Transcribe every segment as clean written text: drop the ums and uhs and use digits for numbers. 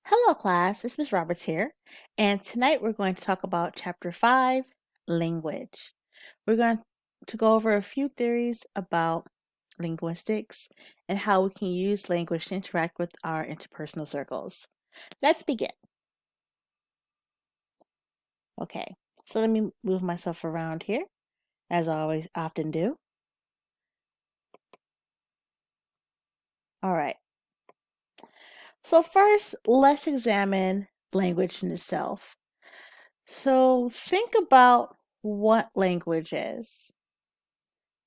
Hello, class. It's Miss Roberts here, and tonight we're going to talk about Chapter 5, Language. We're going to go over a few theories about linguistics and how we can use language to interact with our interpersonal circles. Let's begin. Okay, so let me move myself around here, as I always often do. All right. So first, let's examine language in itself. So think about what language is.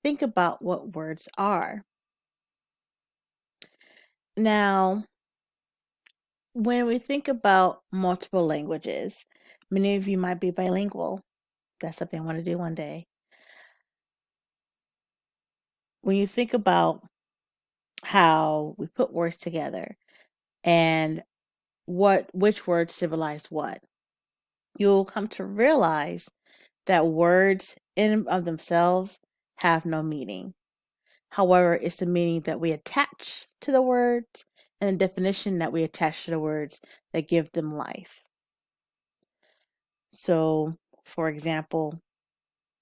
Think about what words are. Now, when we think about multiple languages, many of you might be bilingual. That's something I want to do one day. When you think about how we put words together and which words symbolize what, you'll come to realize that words in and of themselves have no meaning. However, it's the meaning that we attach to the words and the definition that we attach to the words that give them life. So, for example,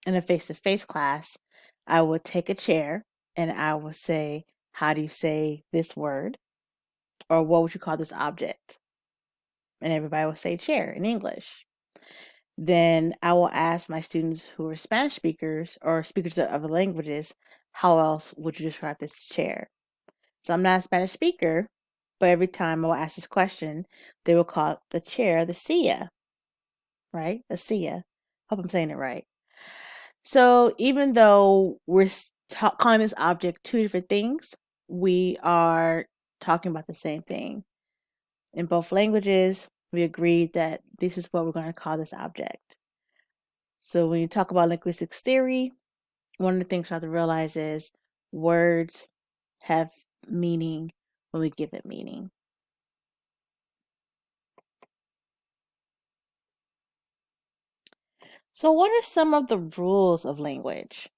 in a face-to-face class, I would take a chair and I would say, how do you say this word? Or what would you call this object? And everybody would say chair in English. Then I will ask my students who are Spanish speakers or speakers of other languages, how else would you describe this chair? So I'm not a Spanish speaker, but every time I will ask this question, they will call the chair the silla, right? The silla. Hope I'm saying it right. So even though we're calling this object two different things, we are talking about the same thing. In both languages, we agreed that this is what we're going to call this object. So when you talk about linguistics theory, one of the things you have to realize is words have meaning when we give it meaning. So what are some of the rules of language?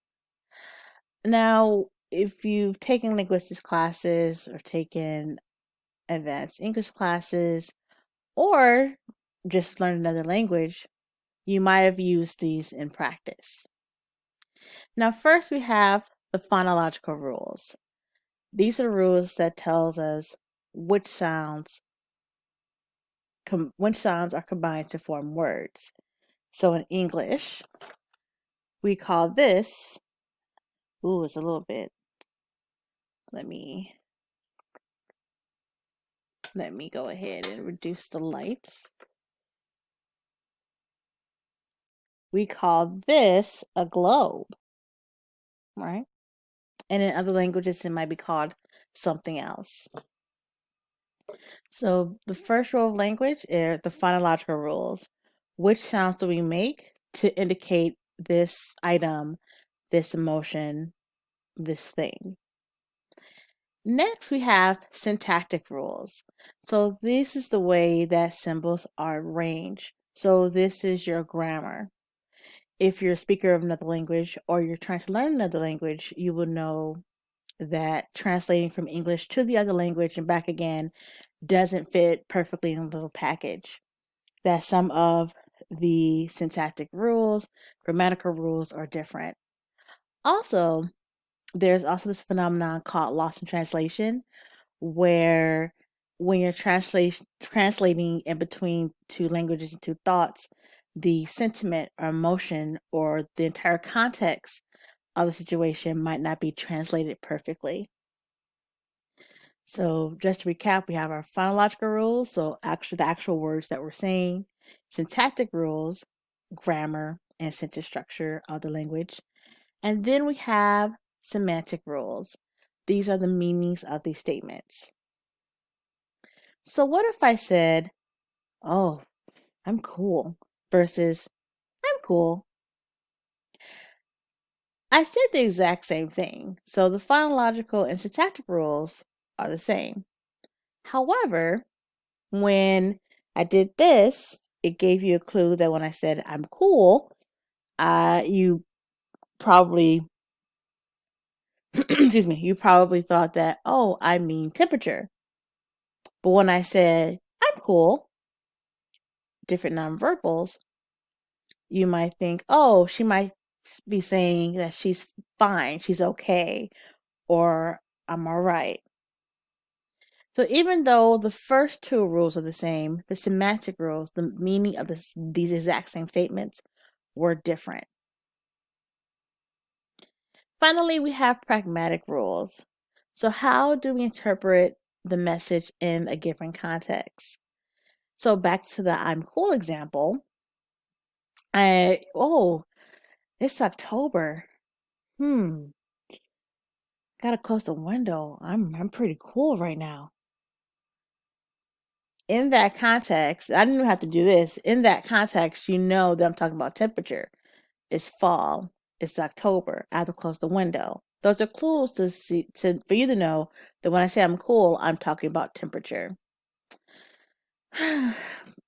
Now, if you've taken linguistics classes or taken advanced English classes or just learned another language, you might have used these in practice. Now, first we have the phonological rules. These are rules that tells us which sounds are combined to form words. So in English, we call this, it's a little bit, let me go ahead and reduce the lights. We call this a globe, right? And in other languages, it might be called something else. So the first rule of language are the phonological rules. Which sounds do we make to indicate this item, this emotion, this thing? Next, we have syntactic rules. So this is the way that symbols are arranged. So this is your grammar. If you're a speaker of another language or you're trying to learn another language, you will know that translating from English to the other language and back again doesn't fit perfectly in a little package. That some of the syntactic rules, grammatical rules are different. Also, there's also this phenomenon called loss in translation, where when you're translating in between two languages and two thoughts, the sentiment or emotion or the entire context of the situation might not be translated perfectly. So just to recap, we have our phonological rules, so the actual words that we're saying, syntactic rules, grammar, and sentence structure of the language. And then we have semantic rules. These are the meanings of these statements. So what if I said, oh, I'm cool, versus I'm cool? I said the exact same thing. So the phonological and syntactic rules are the same. However, when I did this, it gave you a clue that when I said I'm cool, you probably, excuse me, you probably thought that, oh, I mean temperature. But when I said I'm cool, different nonverbals, you might think, oh, she might be saying that she's fine, she's okay, or I'm all right. So even though the first two rules are the same, the semantic rules, the meaning of these exact same statements, were different. Finally, we have pragmatic rules. So how do we interpret the message in a given context? So back to the I'm cool example. It's October. Gotta close the window. I'm pretty cool right now. In that context, I didn't even have to do this. In that context, you know that I'm talking about temperature. It's fall. It's October. I have to close the window. Those are clues for you to know that when I say I'm cool, I'm talking about temperature.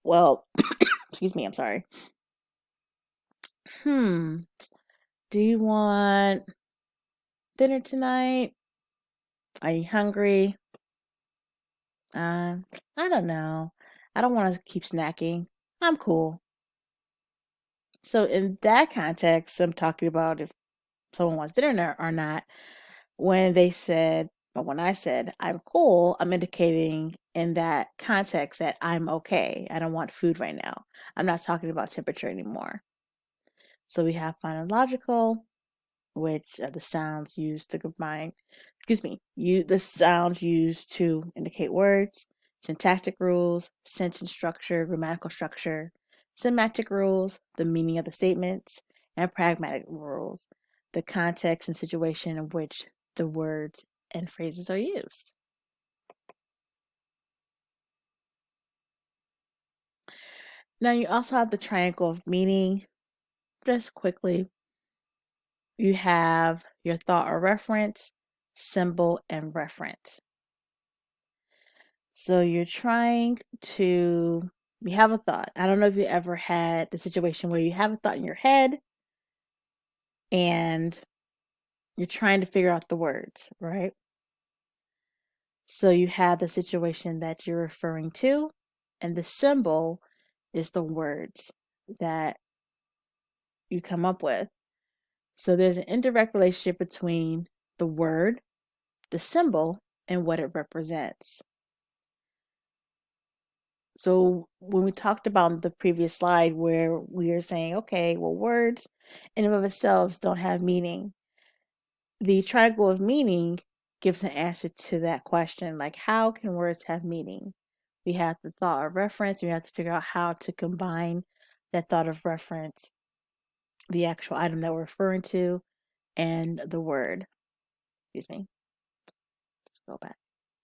Well, excuse me, I'm sorry. Do you want dinner tonight? Are you hungry? I don't know. I don't want to keep snacking. I'm cool. So in that context, I'm talking about if someone wants dinner or not. When I said I'm cool, I'm indicating in that context that I'm okay. I don't want food right now. I'm not talking about temperature anymore. So we have phonological, which are the sounds used to combine, the sounds used to indicate words, syntactic rules, sentence structure, grammatical structure, semantic rules, the meaning of the statements, and pragmatic rules, the context and situation in which the words and phrases are used. Now you also have the triangle of meaning. Just quickly, you have your thought or reference, symbol, and reference. So you have a thought. I don't know if you ever had the situation where you have a thought in your head and you're trying to figure out the words, right? So you have the situation that you're referring to, and the symbol is the words that you come up with. So there's an indirect relationship between the word, the symbol, and what it represents. So when we talked about the previous slide where we are saying, okay, well, words in and of themselves don't have meaning. The triangle of meaning gives an answer to that question. Like, how can words have meaning? We have the thought of reference. We have to figure out how to combine that thought of reference, the actual item that we're referring to, and the word. Excuse me. Let's go back.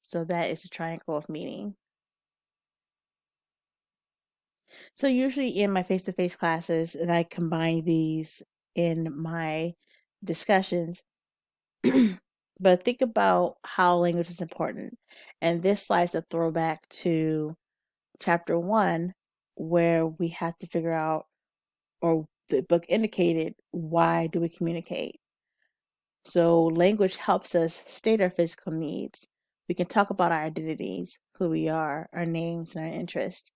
So that is the triangle of meaning. So usually in my face-to-face classes, and I combine these in my discussions, but think about how language is important. And this slide's a throwback to chapter 1, where we have to figure out, or the book indicated, why do we communicate? So language helps us state our physical needs. We can talk about our identities, who we are, our names, and our interests.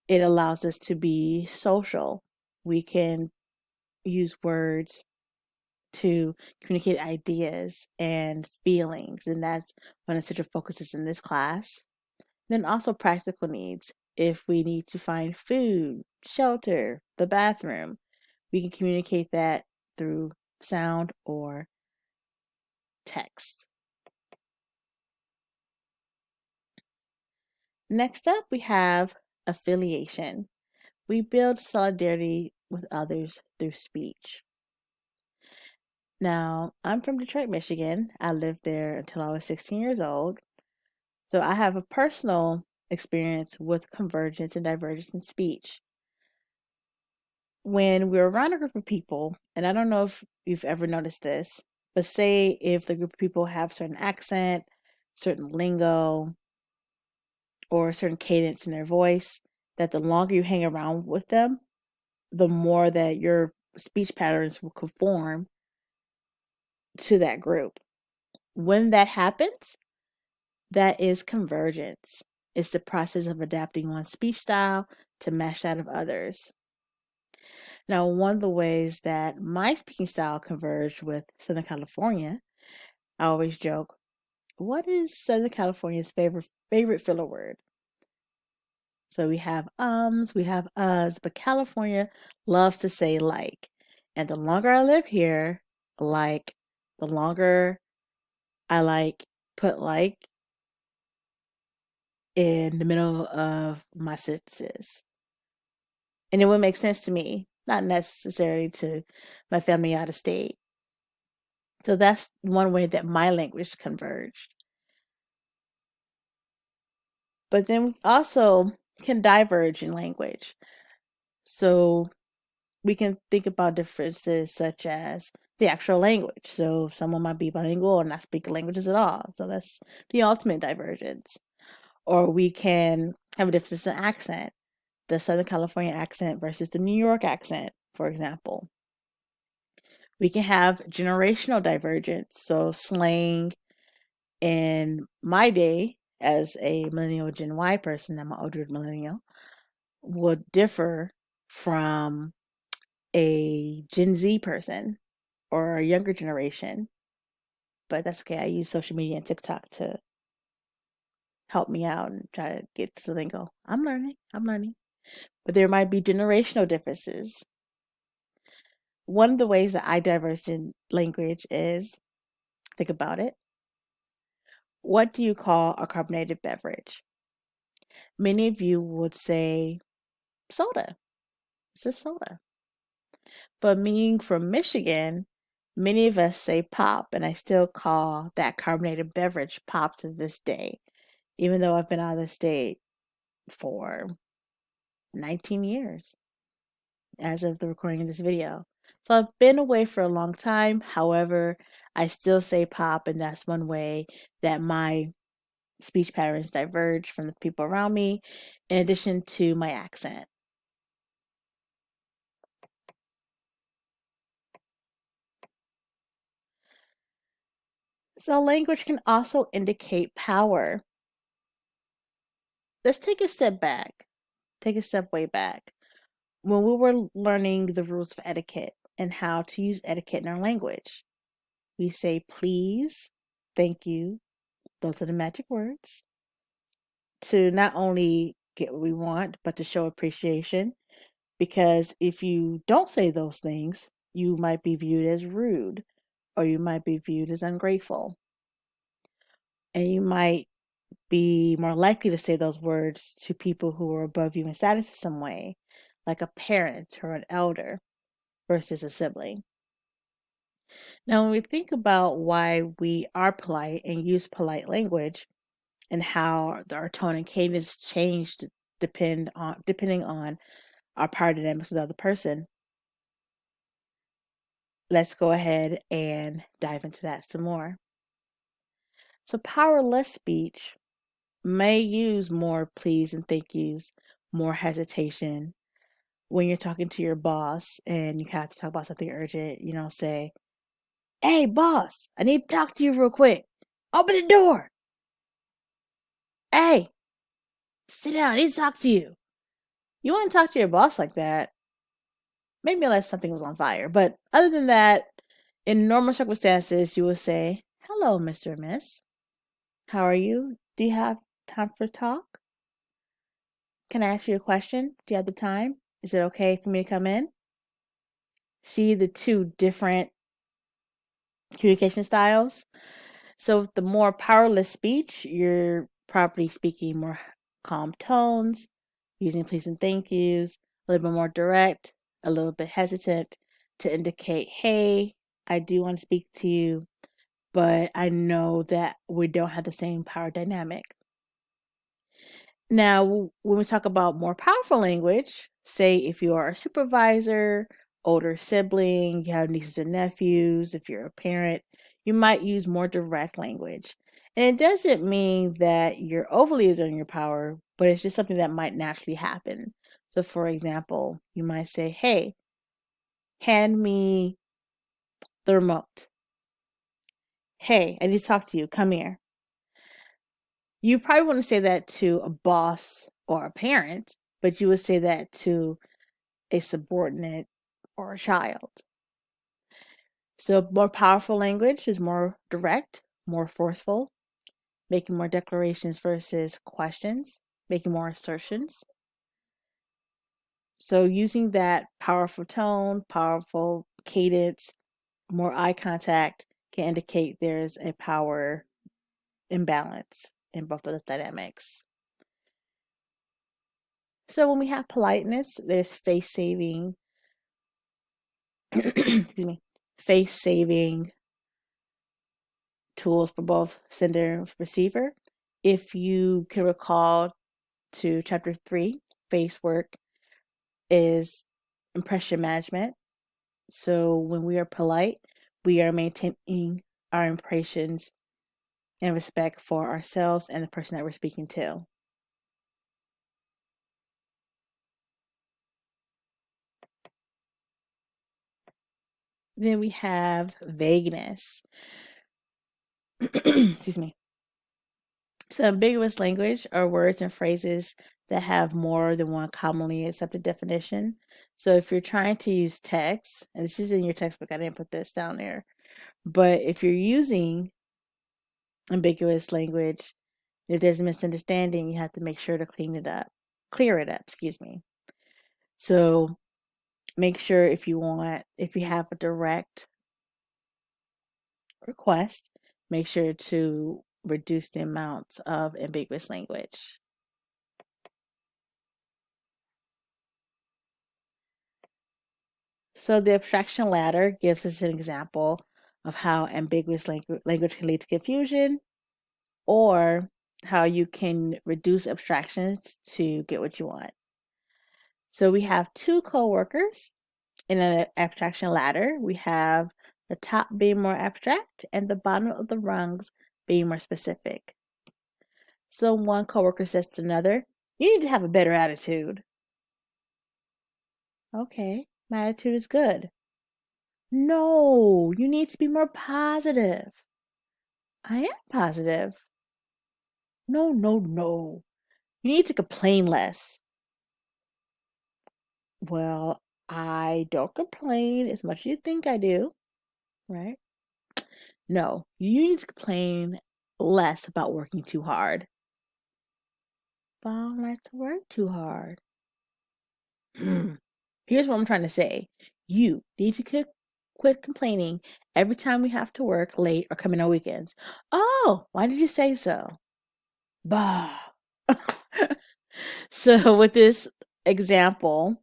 It allows us to be social. We can use words to communicate ideas and feelings, and that's one of the central focuses in this class. Then also practical needs. If we need to find food, shelter, the bathroom, we can communicate that through sound or text. Next up, we have affiliation. We build solidarity with others through speech. Now, I'm from Detroit, Michigan. I lived there until I was 16 years old. So I have a personal experience with convergence and divergence in speech. When we're around a group of people, and I don't know if you've ever noticed this, but say if the group of people have certain accent, certain lingo, or a certain cadence in their voice, that the longer you hang around with them, the more that your speech patterns will conform to that group. When that happens, that is convergence. It's the process of adapting one's speech style to match that of others. Now, one of the ways that my speaking style converged with Southern California, I always joke, what is Southern California's favorite filler word? So we have we have us, but California loves to say like. And the longer I live here, like, the longer I put like in the middle of my sentences. And it would make sense to me, not necessarily to my family out of state. So that's one way that my language converged. But then we also can diverge in language. So we can think about differences such as the actual language. So someone might be bilingual or not speak languages at all. So that's the ultimate divergence. Or we can have a difference in accent, the Southern California accent versus the New York accent, for example. We can have generational divergence. So slang in my day as a millennial Gen Y person, I'm an older millennial, would differ from a Gen Z person or a younger generation. But that's okay. I use social media and TikTok to help me out and try to get to the lingo. I'm learning. But there might be generational differences. One of the ways that I diverge in language is, think about it. What do you call a carbonated beverage? Many of you would say soda. It's a soda. But being from Michigan, many of us say pop, and I still call that carbonated beverage pop to this day, even though I've been out of the state for 19 years as of the recording of this video. So I've been away for a long time. However, I still say pop, and that's one way that my speech patterns diverge from the people around me, in addition to my accent. So language can also indicate power. Let's take a step back. Take a step way back. When we were learning the rules of etiquette and how to use etiquette in our language, we say please, thank you. Those are the magic words. To not only get what we want, but to show appreciation. Because if you don't say those things, you might be viewed as rude or you might be viewed as ungrateful. And you might be more likely to say those words to people who are above you in status in some way, like a parent or an elder versus a sibling. Now, when we think about why we are polite and use polite language and how our tone and cadence changed depending on our power dynamics with the other person, let's go ahead and dive into that some more. So powerless speech may use more please and thank yous, more hesitation. When you're talking to your boss and you have to talk about something urgent, you don't say, "Hey, boss, I need to talk to you real quick. Open the door. Hey, sit down. I need to talk to you." You want to talk to your boss like that, maybe unless something was on fire. But other than that, in normal circumstances, you will say, "Hello, Mr. or Miss. How are you? Do you have time for talk? Can I ask you a question? Do you have the time? Is it okay for me to come in?" See the two different communication styles? So the more powerless speech, you're probably speaking more calm tones, using please and thank yous, a little bit more direct, a little bit hesitant to indicate, hey, I do want to speak to you, but I know that we don't have the same power dynamic. Now, when we talk about more powerful language, say if you are a supervisor, older sibling, you have nieces and nephews, if you're a parent, you might use more direct language. And it doesn't mean that you're overly exerting your power, but it's just something that might naturally happen. So, for example, you might say, "Hey, hand me the remote. Hey, I need to talk to you. Come here." You probably wouldn't say that to a boss or a parent, but you would say that to a subordinate or a child. So more powerful language is more direct, more forceful, making more declarations versus questions, making more assertions. So using that powerful tone, powerful cadence, more eye contact can indicate there's a power imbalance in both of those dynamics. So when we have politeness, there's face saving, excuse me, face saving tools for both sender and receiver. If you can recall to chapter 3, face work is impression management. So when we are polite, we are maintaining our impressions and respect for ourselves and the person that we're speaking to. Then we have vagueness. Excuse me. So ambiguous language are words and phrases that have more than one commonly accepted definition. So if you're trying to use text, and this is in your textbook, I didn't put this down there, but if you're using ambiguous language, if there's a misunderstanding, you have to make sure to clear it up, excuse me. So make sure if you have a direct request, make sure to reduce the amount of ambiguous language. So the abstraction ladder gives us an example of how ambiguous language can lead to confusion, or how you can reduce abstractions to get what you want. So we have two co-workers in an abstraction ladder. We have the top being more abstract and the bottom of the rungs being more specific. So one coworker says to another, "You need to have a better attitude." "Okay, my attitude is good." "No, you need to be more positive." "I am positive." "No, no, no. You need to complain less." "Well, I don't complain as much as you think I do." Right? "No, you need to complain less about working too hard." "But I don't like to work too hard." Here's what I'm trying to say. You need to quit complaining every time we have to work late or come in on weekends. "Oh, why did you say so?" Bah. So with this example,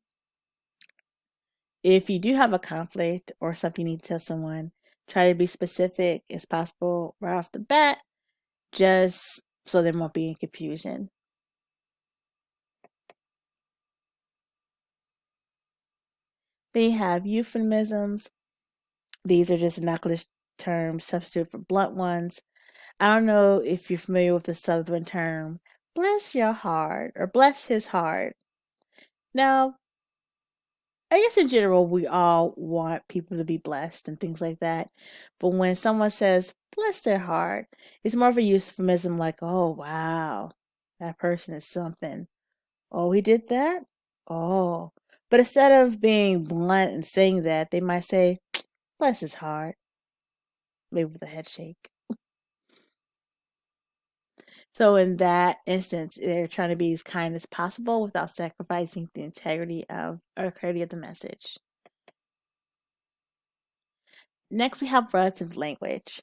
if you do have a conflict or something you need to tell someone, try to be specific as possible right off the bat, just so there won't be any confusion. Then you have euphemisms. These are just innocuous terms substitute for blunt ones. I don't know if you're familiar with the Southern term, "bless your heart" or "bless his heart." Now, I guess in general, we all want people to be blessed and things like that. But when someone says, "bless their heart," it's more of a euphemism like, "Oh, wow, that person is something. Oh, he did that? Oh." But instead of being blunt and saying that, they might say, "bless his heart," maybe with a head shake. So in that instance, they're trying to be as kind as possible without sacrificing the integrity of or clarity of the message. Next, we have relative language.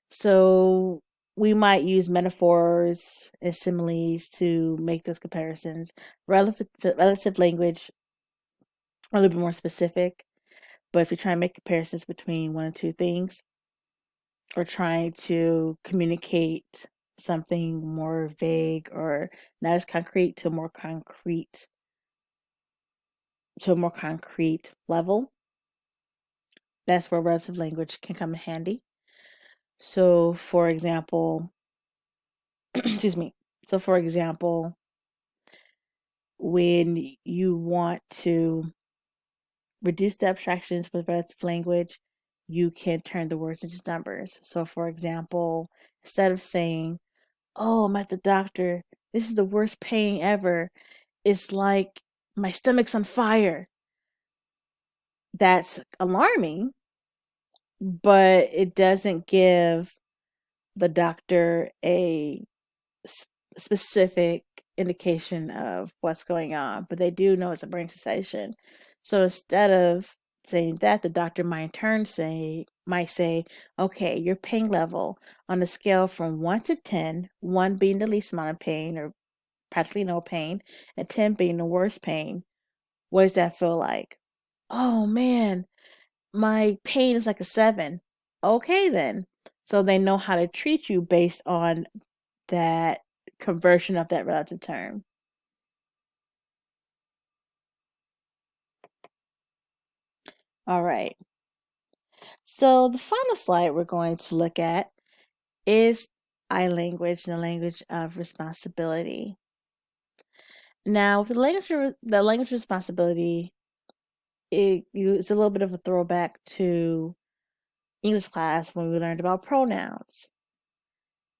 So we might use metaphors and similes to make those comparisons. Relative language a little bit more specific, but if you're trying to make comparisons between one or two things, or trying to communicate something more vague or not as concrete to a more concrete level, that's where relative language can come in handy. So for example, excuse me. So for example, when you want to reduce the abstractions with relative language, you can turn the words into numbers. So for example, instead of saying Oh, I'm at the doctor. This is the worst pain ever. It's like my stomach's on fire. That's alarming, but it doesn't give the doctor a specific indication of what's going on, but they do know it's a brain sensation. So instead of saying that, the doctor might in turn might say, okay, your pain level on a scale from 1 to 10, 1 being the least amount of pain or practically no pain, and 10 being the worst pain. What does that feel like? Oh man, my pain is like a 7. Okay then. So they know how to treat you based on that conversion of that relative term. All right. So the final slide we're going to look at is I language and the language of responsibility. Now, with the language of responsibility, it's a little bit of a throwback to English class when we learned about pronouns.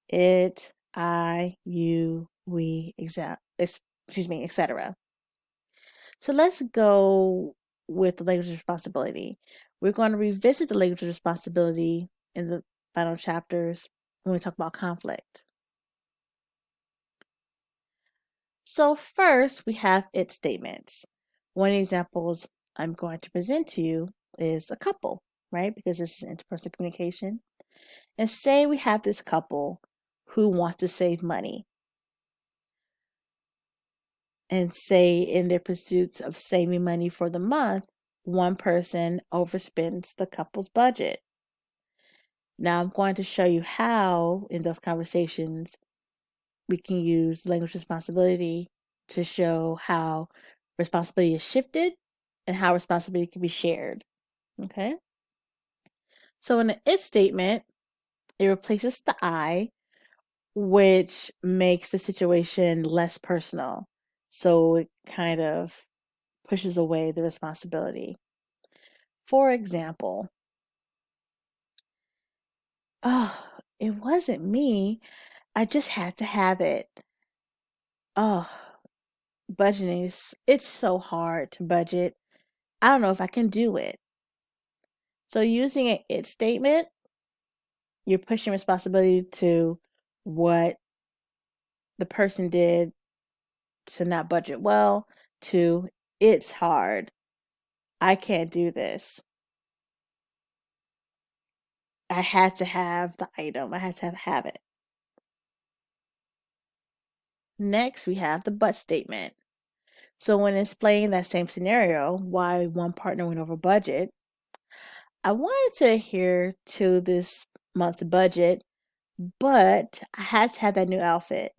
It, I, you, we, etc. So let's go with the language of responsibility. We're going to revisit the language of responsibility in the final chapters when we talk about conflict. So first, we have it statements. One of the examples I'm going to present to you is a couple, right? Because this is interpersonal communication. And say we have this couple who wants to save money. And say in their pursuits of saving money for the month, one person overspends the couple's budget. Now I'm going to show you how in those conversations we can use language responsibility to show how responsibility is shifted and how responsibility can be shared. Okay? So in the it statement, it replaces the I, which makes the situation less personal. So it kind of pushes away the responsibility. For example, oh, it wasn't me. I just had to have it. Oh, budgeting it's so hard to budget. I don't know if I can do it. So using an it statement, you're pushing responsibility to what the person did to not budget well, to it's hard. I can't do this. I had to have the item. I had to have it. Next, we have the but statement. So when explaining that same scenario, why one partner went over budget, I wanted to adhere to this month's budget, but I had to have that new outfit.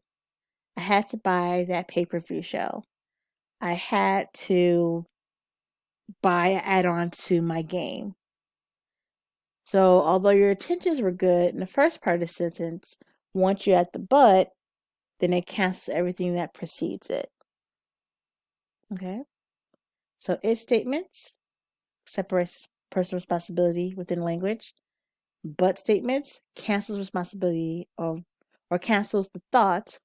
I had to buy that pay-per-view show. I had to buy an add-on to my game. So although your intentions were good in the first part of the sentence, once you're at the but, then it cancels everything that precedes it. Okay? So it statements separates personal responsibility within language. But statements cancels responsibility or cancels the thought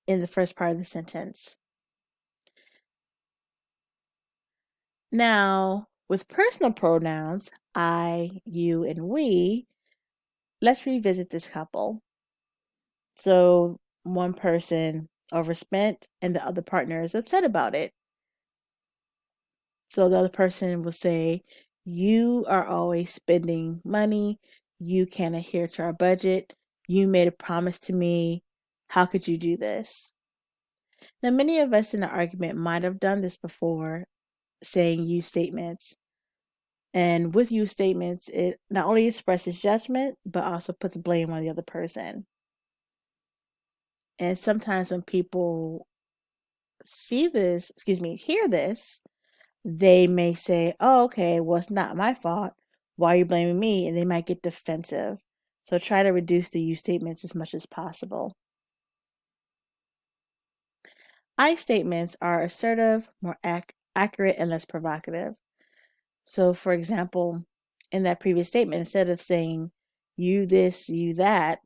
in the first part of the sentence. Now, with personal pronouns, I, you, and we, let's revisit this couple. So one person overspent and the other partner is upset about it. So the other person will say, you are always spending money. You can't adhere to our budget. You made a promise to me. How could you do this? Now, many of us in the argument might have done this before, saying you statements. And with you statements, it not only expresses judgment, but also puts blame on the other person. And sometimes when people hear this, they may say, oh, okay, well, it's not my fault. Why are you blaming me? And they might get defensive. So try to reduce the you statements as much as possible. I statements are assertive, more accurate, and less provocative. So, for example, in that previous statement, instead of saying you this, you that,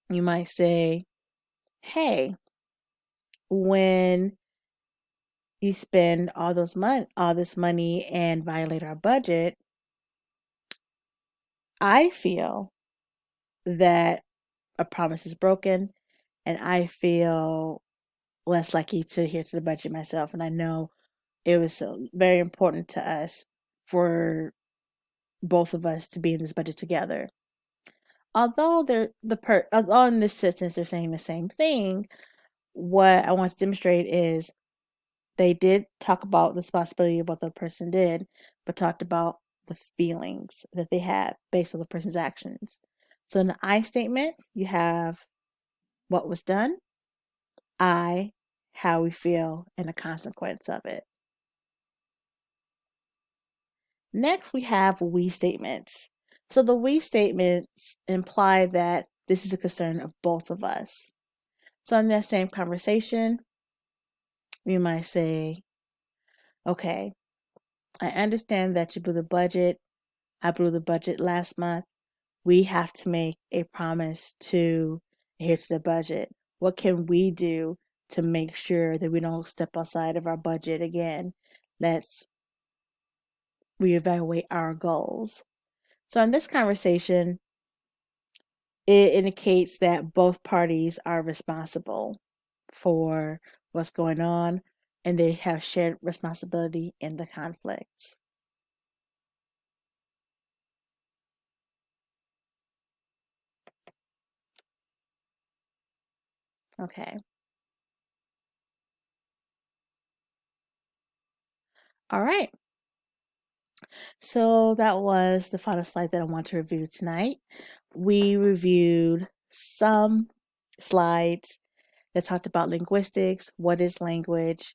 You might say, hey, when you spend all this money and violate our budget, I feel that a promise is broken, and I feel less likely to adhere to the budget myself. And I know it was so very important to us for both of us to be in this budget together. Although although in this instance they're saying the same thing, what I want to demonstrate is they did talk about the responsibility of what the person did, but talked about the feelings that they had based on the person's actions. So in the I statement, you have what was done, I, how we feel, and the consequence of it. Next, we have we statements. So the we statements imply that this is a concern of both of us. So in that same conversation, we might say, okay, I understand that you blew the budget. I blew the budget last month. We have to make a promise to adhere to the budget. What can we do to make sure that we don't step outside of our budget again? Let's reevaluate our goals. So in this conversation, it indicates that both parties are responsible for what's going on and they have shared responsibility in the conflicts. Okay. All right. So that was the final slide that I want to review tonight. We reviewed some slides that talked about linguistics, what is language,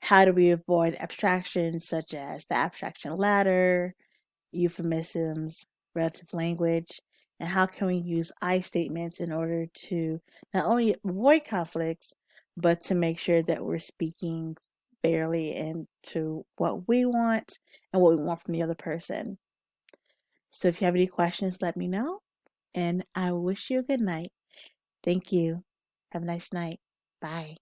how do we avoid abstractions such as the abstraction ladder, euphemisms, relative language, and how can we use I statements in order to not only avoid conflicts, but to make sure that we're speaking fairly into what we want and what we want from the other person. So if you have any questions, let me know, and I wish you a good night. Thank you. Have a nice night. Bye.